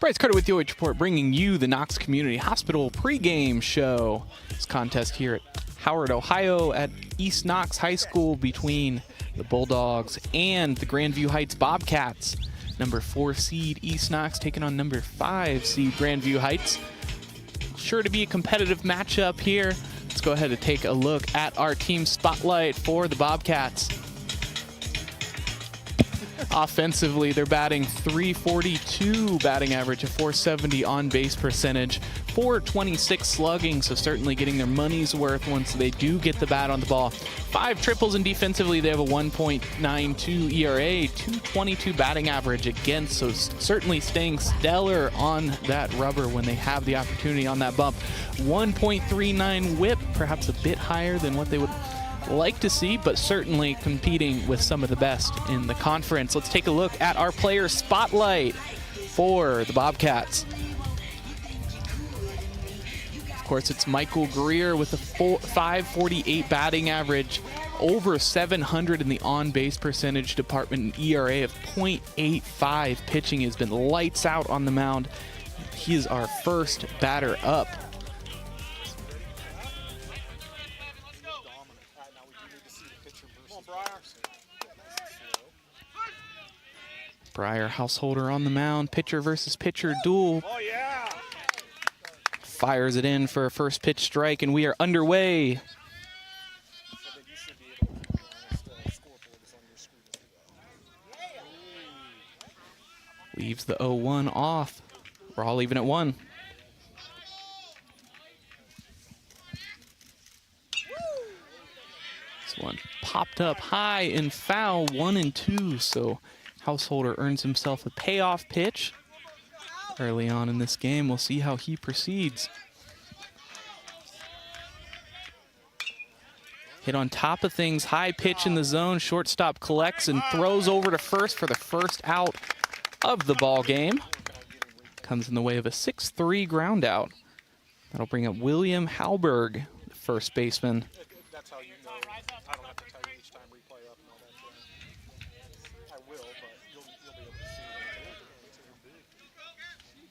Bryce Coder with the OH Report, bringing you the Knox Community Hospital pregame show. This contest here at Howard, Ohio at East Knox High School between the Bulldogs and the Grandview Heights Bobcats. Number 4 seed East Knox taking on number 5 seed Grandview Heights. Sure to be a competitive matchup here. Let's go ahead and take a look at our team spotlight for the Bobcats. Offensively, they're batting .342 batting average, a .470 on-base percentage, .426 slugging, so certainly getting their money's worth once they do get the bat on the ball. 5 triples, and defensively they have a 1.92 ERA, .222 batting average against, so certainly staying stellar on that rubber when they have the opportunity on that bump. 1.39 whip, perhaps a bit higher than what they would like to see, but certainly competing with some of the best in the conference. Let's take a look at our player spotlight for the Bobcats. Of course, it's Michael Greer with a .548 batting average, over 700 in the on-base percentage department, an ERA of .85. Pitching has been lights out on the mound. He is our first batter up. Bryar Householder on the mound, pitcher versus pitcher duel. Oh, yeah. Fires it in for a first pitch strike, and we are underway. Leaves the 0-1 off. We're all even at 1. This one popped up high and foul, 1-2, so Householder earns himself a payoff pitch early on in this game. We'll see how he proceeds. Hit on top of things, high pitch in the zone. Shortstop collects and throws over to first for the first out of the ball game. Comes in the way of a 6-3 ground out. That'll bring up William Halberg, the first baseman. That's how you know. I don't have to tell you each time we play up and all that. I will, but you'll be able to see it.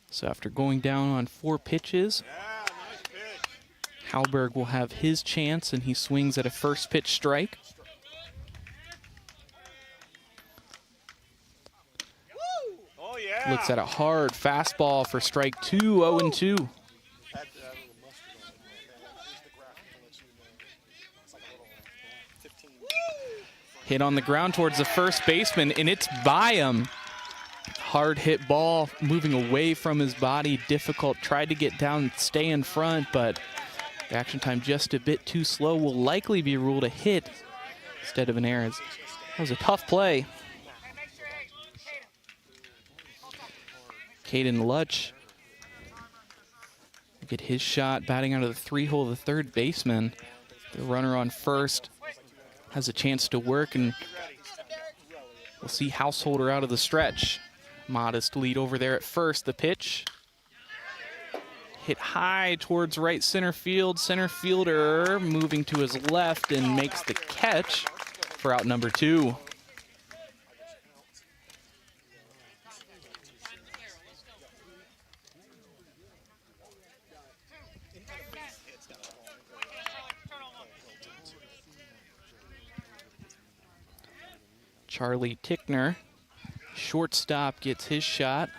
So after going down on 4 pitches, Halberg will have his chance, and he swings at a first pitch strike. Oh, yeah. Looks at a hard fastball for strike 2, 0-2. Hit on the ground towards the first baseman, and it's by him. Hard hit ball, moving away from his body, difficult. Tried to get down and stay in front, but reaction time just a bit too slow. Will likely be ruled a hit instead of an error. That was a tough play. Caden Lutch get his shot, batting out of the 3-hole of the third baseman. The runner on first has a chance to work, and we'll see Householder out of the stretch. Modest lead over there at first. The pitch hit high towards right center field. Center fielder moving to his left and makes the catch for out number 2. Charlie Tickner, shortstop, gets his shot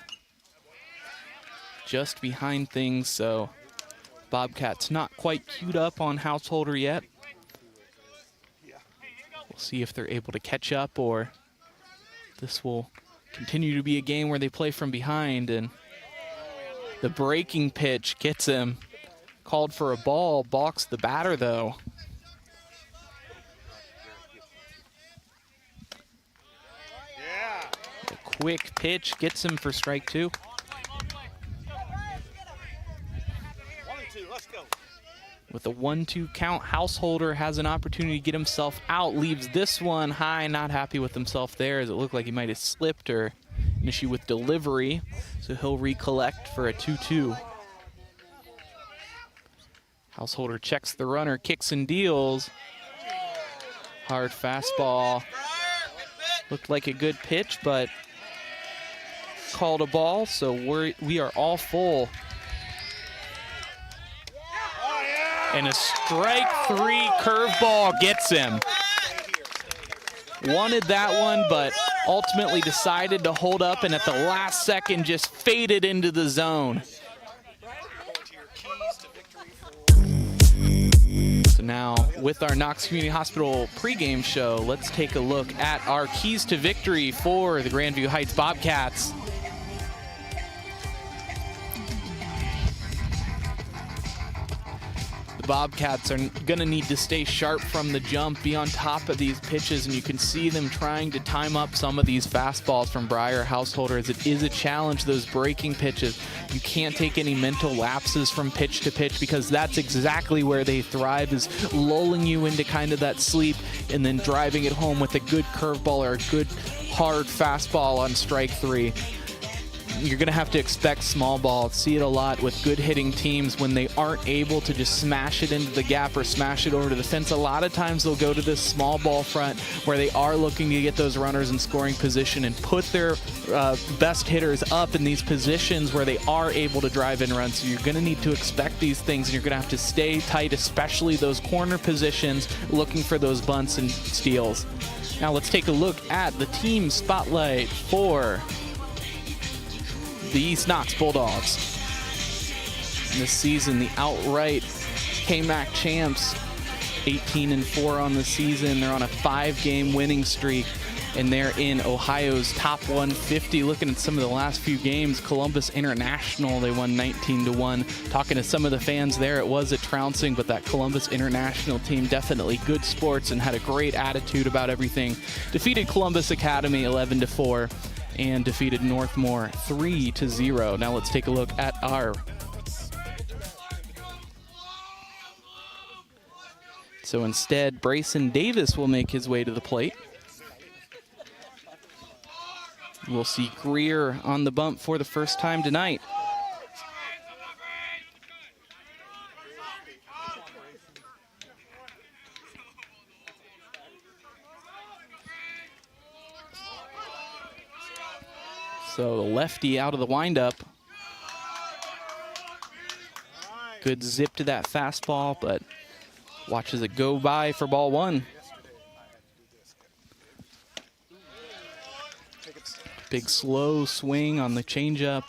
just behind things, so Bobcats not quite queued up on Householder yet. We'll see if they're able to catch up, or this will continue to be a game where they play from behind, and the breaking pitch gets him. Called for a ball, balks the batter though. Quick pitch gets him for strike 2. 1-2, let's go. With a 1-2 count, Householder has an opportunity to get himself out, leaves this one high, not happy with himself there, as it looked like he might have slipped or an issue with delivery, so he'll recollect for a 2-2. Householder checks the runner, kicks and deals. Hard fastball. Looked like a good pitch, but called a ball, so we are all full. And a strike 3 curveball gets him. Wanted that one, but ultimately decided to hold up and at the last second just faded into the zone. So now with our Knox Community Hospital pregame show, let's take a look at our keys to victory for the Grandview Heights Bobcats. The Bobcats are going to need to stay sharp from the jump, be on top of these pitches, and you can see them trying to time up some of these fastballs from Bryar Householder, as it is a challenge, those breaking pitches. You can't take any mental lapses from pitch to pitch, because that's exactly where they thrive, is lulling you into kind of that sleep and then driving it home with a good curveball or a good hard fastball on strike 3. You're going to have to expect small ball. See it a lot with good hitting teams when they aren't able to just smash it into the gap or smash it over to the fence. A lot of times they'll go to this small ball front where they are looking to get those runners in scoring position and put their best hitters up in these positions where they are able to drive in runs. So you're going to need to expect these things, and you're going to have to stay tight, especially those corner positions, looking for those bunts and steals. Now let's take a look at the team spotlight for the East Knox Bulldogs. This season, the outright KMAC champs, 18-4 on the season. They're on a 5-game winning streak, and they're in Ohio's top 150. Looking at some of the last few games, Columbus International, they won 19-1. Talking to some of the fans there, it was a trouncing, but that Columbus International team, definitely good sports and had a great attitude about everything. Defeated Columbus Academy 11-4. And defeated Northmore 3-0. Now let's take a look at our. So instead, Bryson Davis will make his way to the plate. We'll see Greer on the bump for the first time tonight. So the lefty out of the windup. Good zip to that fastball, but watches it go by for ball 1. Big slow swing on the changeup.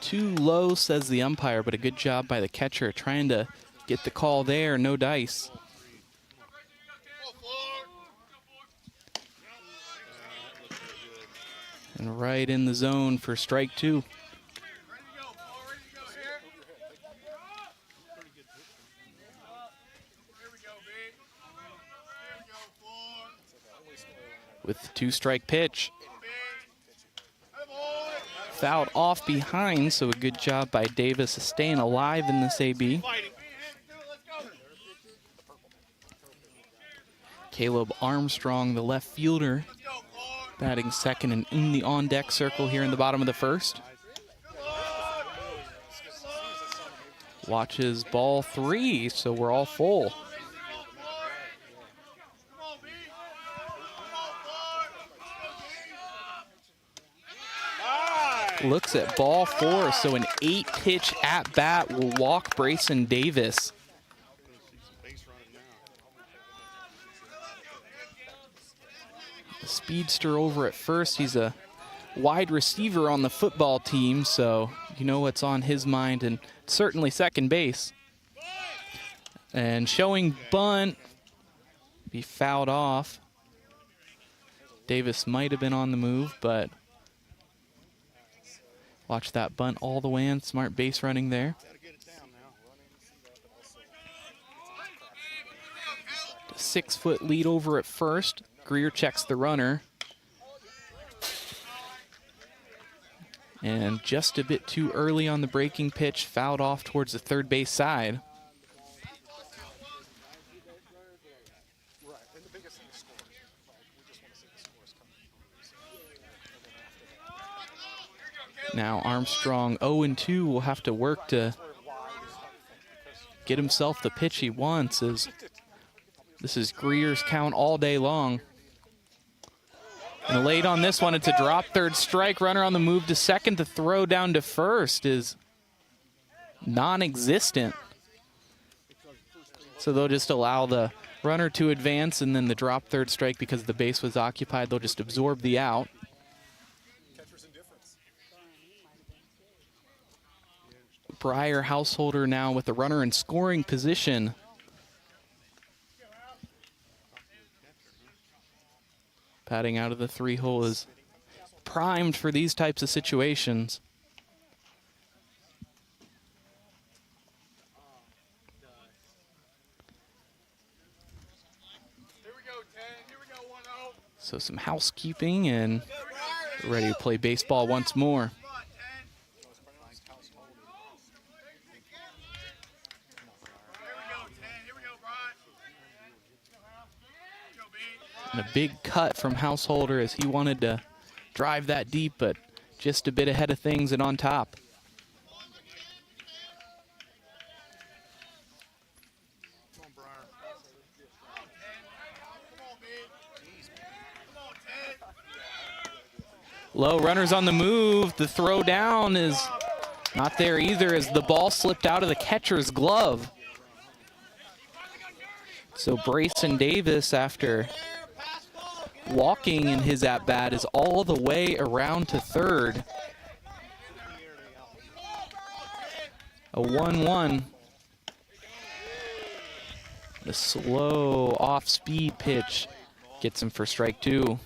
Too low, says the umpire, but a good job by the catcher trying to get the call there, no dice. And right in the zone for strike 2. With the 2-strike pitch. Fouled off behind, so a good job by Davis staying alive in this AB. Caleb Armstrong, the left fielder, batting second and in the on-deck circle here in the bottom of the first. Watches ball 3, so we're all full. Looks at ball 4, so an 8-pitch at-bat will walk Bryson Davis. The speedster over at first. He's a wide receiver on the football team, so you know what's on his mind, and certainly second base. And showing bunt, be fouled off. Davis might have been on the move, but watch that bunt all the way in. Smart base running there. 6-foot lead over at first. Greer checks the runner. And just a bit too early on the breaking pitch, fouled off towards the third base side. Now Armstrong 0-2 will have to work to get himself the pitch he wants. This is Greer's count all day long. And late on this one, it's a drop third strike. Runner on the move to second. The throw down to first is non-existent. So they'll just allow the runner to advance, and then the drop third strike, because the base was occupied, they'll just absorb the out. Bryar Householder now with the runner in scoring position. Batting out of the 3-hole is primed for these types of situations. So some housekeeping and ready to play baseball once more. And a big cut from Householder as he wanted to drive that deep, but just a bit ahead of things and on top. Low, runners on the move. The throw down is not there either as the ball slipped out of the catcher's glove. So Brayson Davis, after walking in his at-bat, is all the way around to third. A 1-1. The slow off-speed pitch gets him for strike two.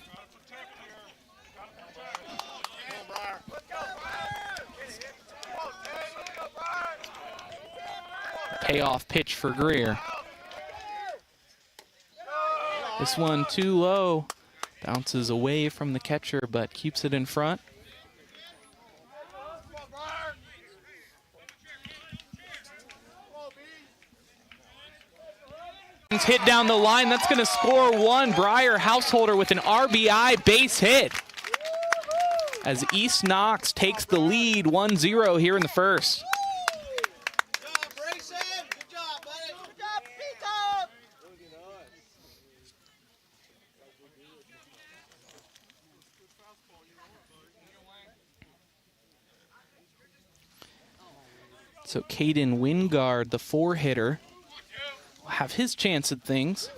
Payoff pitch for Greer. This one too low. Bounces away from the catcher, but keeps it in front. Hit down the line. That's going to score one. Bryar Householder with an RBI base hit as East Knox takes the lead 1-0 here in the first. So Caden Wingard, the 4-hitter, will have his chance at things.